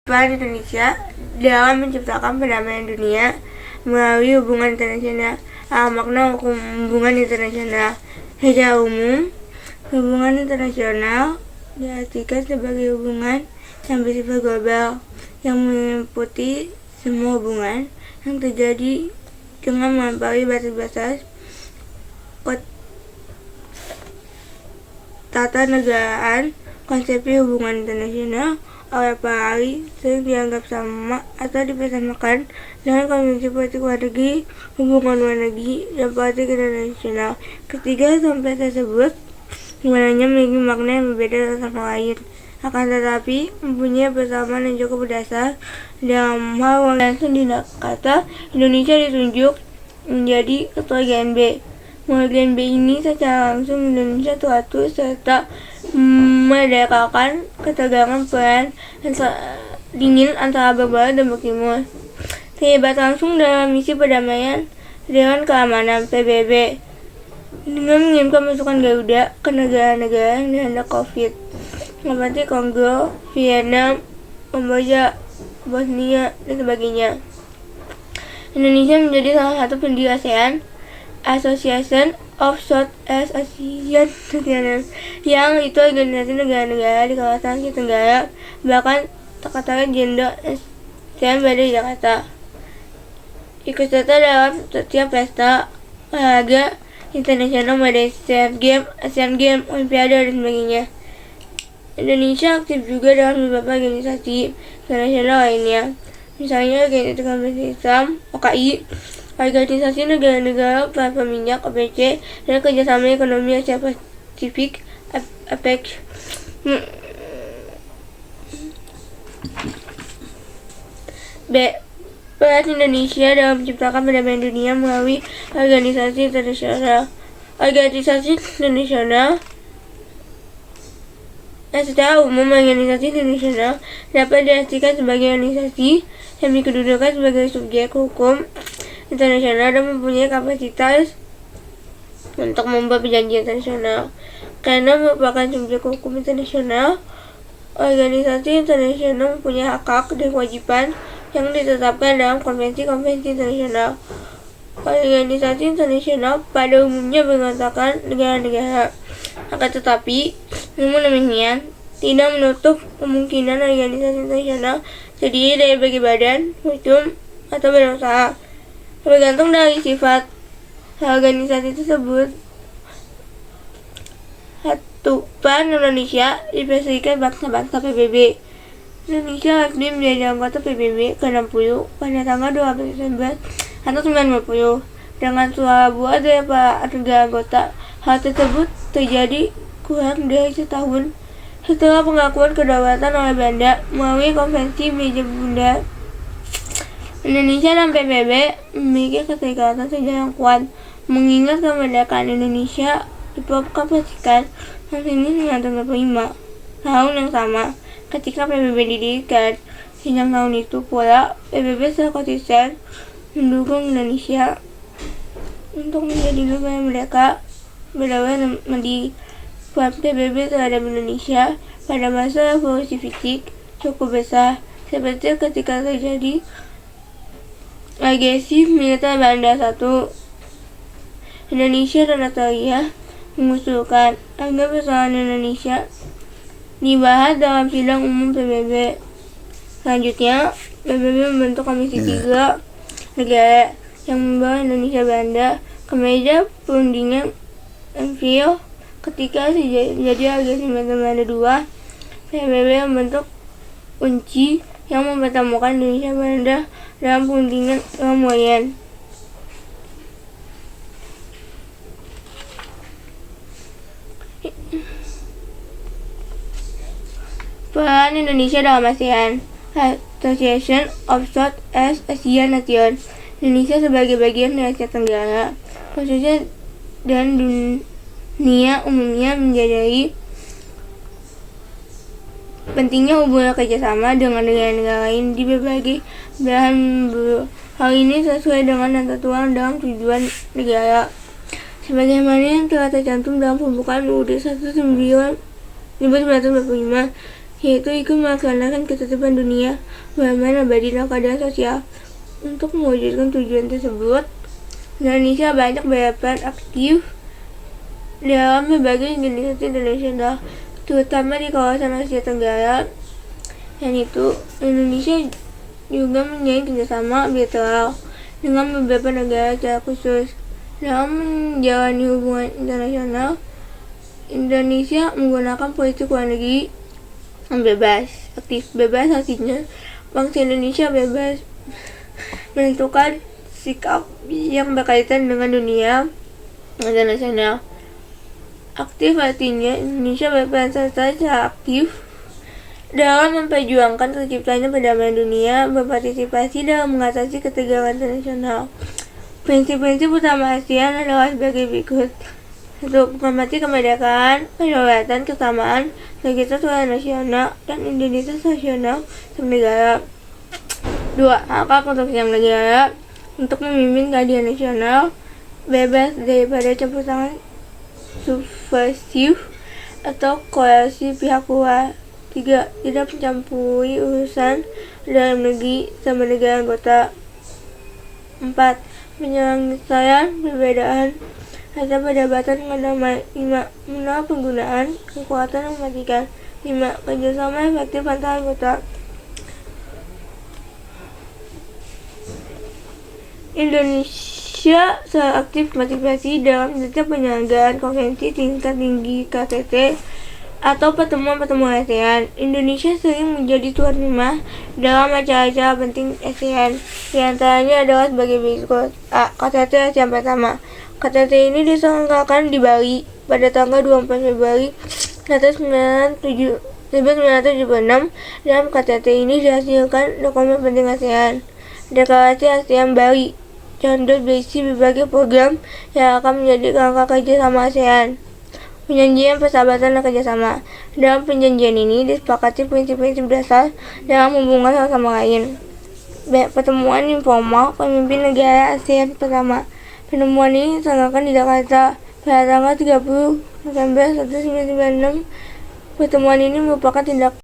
Peran Indonesia dalam menciptakan perdamaian dunia melalui hubungan internasional. Makna hukum hubungan internasional. Secara umum, hubungan internasional diartikan sebagai hubungan yang bersifat global yang meliputi semua hubungan yang terjadi dengan melampaui batas-batas ketatanegaraan. Konsepsi hubungan internasional oleh para ahli sering dianggap sama atau dipersamakan dengan konvensi politik luar negeri, hubungan luar negeri, dan politik internasional. Ketiga konsep tersebut sebenarnya memiliki makna yang berbeda satu sama lain, akan tetapi mempunyai persamaan yang cukup berdasar. Dalam hal langsung tidak kata, Indonesia ditunjuk menjadi ketua GNB. Melalui GNB ini secara langsung Indonesia teratur serta merdekakan ketegangan peran dingin antara Barat dan Timur. Terlibat langsung dalam misi perdamaian Dewan Keamanan PBB dengan mengirimkan pasukan Garuda ke negara-negara yang dilanda COVID seperti Kongo, Vietnam, Kamboja, Bosnia, dan sebagainya. Indonesia menjadi salah satu pendiri ASEAN, Association of Southeast Asian Nations, yang itu organisasi negara-negara di kawasan Asia Tenggara. Bahkan Sekretariat Jenderal ASEAN berada di Jakarta. Ikut serta dalam setiap pesta olahraga internasional mulai Asian Games, Olimpiade, dan sebagainya. Indonesia aktif juga dalam beberapa organisasi internasional lainnya, misalnya Organisasi Konferensi Islam (OKI), Organisasi Negara-Negara Platform Minyak (OPEC), dan Kerjasama Ekonomi Asia Pasifik (APEC). Peran Indonesia dalam menciptakan perdamaian dunia melalui organisasi internasional. Organisasi internasional secara umum, organisasi internasional dapat diartikan sebagai organisasi yang dikedudukan sebagai subjek hukum internasional dan mempunyai kapasitas untuk membuat perjanjian internasional. Karena merupakan subjek hukum internasional, organisasi internasional mempunyai hak dan kewajiban yang ditetapkan dalam konvensi-konvensi internasional. Organisasi internasional pada umumnya berdasarkan negara-negara. Akan tetapi, namun demikian, tidak menutup kemungkinan organisasi internasional terdiri dari berbagai badan, hukum, atau badan usaha. Bergantung dari sifat organisasi tersebut. Peran Indonesia di Persatuan Bangsa-Bangsa PBB. Indonesia resmi menjadi anggota PBB ke-60 pada tanggal 12 Desember 1990 dengan suara buat dari para negara anggota. Hal tersebut terjadi kurang dari setahun setelah pengakuan kedaulatan oleh Belanda melalui Konvensi Meja Bunda. Indonesia dan PBB memiliki keterikatan sejarah yang kuat, mengingat kemerdekaan Indonesia diproklamasikan tahun 1945, tahun yang sama ketika PBB didirikan. Sejak tahun itu pula, PBB secara konsisten mendukung Indonesia untuk menjadi negara yang merdeka, berdaulat, dan mandiri. Peran PBB terhadap Indonesia pada masa revolusi fisik cukup besar, seperti ketika terjadi agresi militer Belanda. Indonesia dan Australia mengusulkan agar persoalan Indonesia dibahas dalam sidang umum PBB. Selanjutnya, PBB membentuk Komisi 3 negara yang membawa Indonesia Belanda ke meja perundingan MPO. Ketika terjadi agresi militer Belanda II, PBB membentuk UNCI yang mempertemukan Indonesia Belanda dalam perundingan Lamoyen. Peran Indonesia dalam ASEAN, Association of Southeast Asian Nations. Indonesia sebagai bagian dari Asia Tenggara, khususnya dan dunia umumnya, menjadi pentingnya hubungan kerjasama dengan negara-negara lain di berbagai belahan bumi. Hal ini sesuai dengan yang tertuang dalam tujuan negara, sebagaimana yang telah tercantum dalam pembukaan UUD 1945 yaitu ikut melaksanakan ketertiban dunia, aman, abadi, dan keadaan sosial. Untuk mewujudkan tujuan tersebut, Indonesia banyak berperan aktif dalam berbagai organisasi internasional, terutama di kawasan Asia Tenggara. Dan itu, Indonesia juga menjalin kerjasama bilateral dengan beberapa negara secara khusus. Dalam menjalani hubungan internasional, Indonesia menggunakan politik luar negeri yang bebas. Aktif bebas artinya bangsa Indonesia bebas menentukan sikap yang berkaitan dengan dunia internasional. Aktif artinya Indonesia berperan serta secara aktif dalam memperjuangkan terciptanya perdamaian dunia, berpartisipasi dalam mengatasi ketegangan internasional. Prinsip-prinsip utama ASEAN adalah sebagai berikut. 1. Menghormati kemerdekaan, kedaulatan, kesamaan, integritas nasional, dan identitas nasional setiap negara. 2. Hak untuk setiap negara untuk memimpin keadilan nasional, bebas daripada campur tangan subversif atau koalisi pihak luar. 3. Tidak mencampuri urusan dalam negeri sama negara anggota. 4. Penyelesaian perbedaan atau perdebatan dengan damai. 5. Menolak penggunaan kekuatan yang mematikan. 5. Kerjasama efektif antar anggota. Indonesia selalu aktif partisipasi dalam setiap penyelenggaraan konferensi tingkat tinggi KTT atau pertemuan-pertemuan ASEAN. Indonesia sering menjadi tuan rumah dalam acara-acara penting ASEAN. Di antaranya adalah sebagai berikut. A. KTT ASEAN pertama. KTT ini diselenggarakan di Bali pada tanggal 24 Februari 1976. Dalam KTT ini dihasilkan dokumen penting ASEAN. Deklarasi ASEAN Bali Contoh berisi berbagai program yang akan menjadi kerangka kerjasama ASEAN. Perjanjian persahabatan dan kerjasama. Dalam perjanjian ini disepakati prinsip-prinsip dasar dalam hubungan satu sama lain. B. Pertemuan informal pemimpin negara ASEAN pertama. Pertemuan ini diselenggarakan di Jakarta pada tanggal 30 November 1996. Pertemuan ini merupakan tindak